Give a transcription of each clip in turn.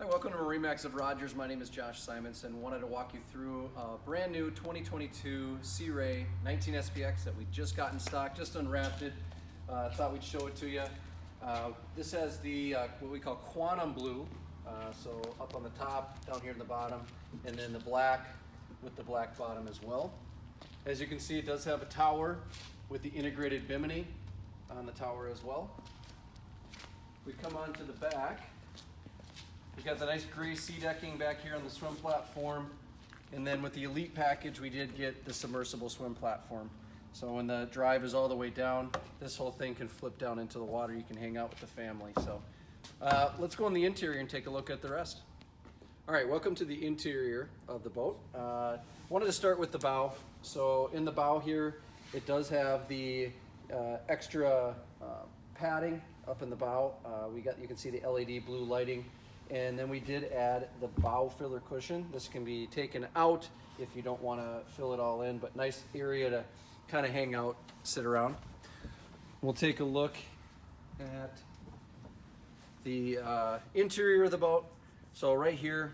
Hi, welcome to MarineMax of Rogers. My name is Josh Simonson. Wanted to walk you through a brand new 2022 Sea Ray 19 SPX that we just got in stock, just unwrapped it. Thought we'd show it to you. This has the what we call quantum blue, so up on the top, down here in the bottom, and then the black with the black bottom as well. As you can see, it does have a tower with the integrated bimini on the tower as well. We come on to the back. We've got the nice gray sea decking back here on the swim platform, and then with the Elite package we did get the submersible swim platform. So when the drive is all the way down, this whole thing can flip down into the water. You can hang out with the family. So let's go in the interior and take a look at the rest. All right, welcome to the interior of the boat. Wanted to start with the bow. So in the bow here, it does have the extra padding up in the bow. You can see the LED blue lighting. And then we did add the bow filler cushion. This can be taken out if you don't want to fill it all in, but nice area to kind of hang out, sit around. We'll take a look at the interior of the boat. So right here,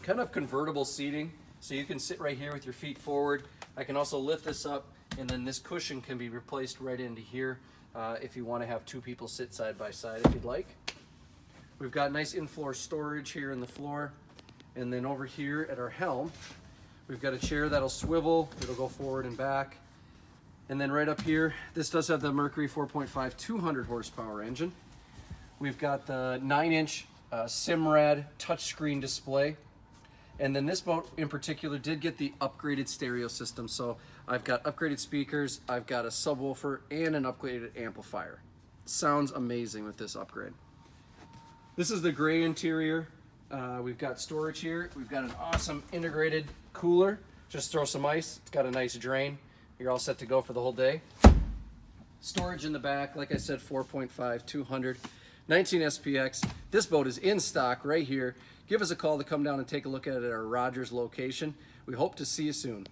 kind of convertible seating. So you can sit right here with your feet forward. I can also lift this up, and then this cushion can be replaced right into here if you want to have two people sit side by side if you'd like. We've got nice in-floor storage here in the floor. And then over here at our helm, we've got a chair that'll swivel. It'll go forward and back. And then right up here, this does have the Mercury 4.5 200 horsepower engine. We've got the 9-inch Simrad touchscreen display. And then this boat in particular did get the upgraded stereo system. So I've got upgraded speakers, I've got a subwoofer, and an upgraded amplifier. Sounds amazing with this upgrade. This is the gray interior. We've got storage here. We've got an awesome integrated cooler. Just throw some ice. It's got a nice drain. You're all set to go for the whole day. Storage in the back, like I said, 4.5 200 19 SPX. This boat is in stock right here. Give us a call to come down and take a look at it at our Rogers location. We hope to see you soon.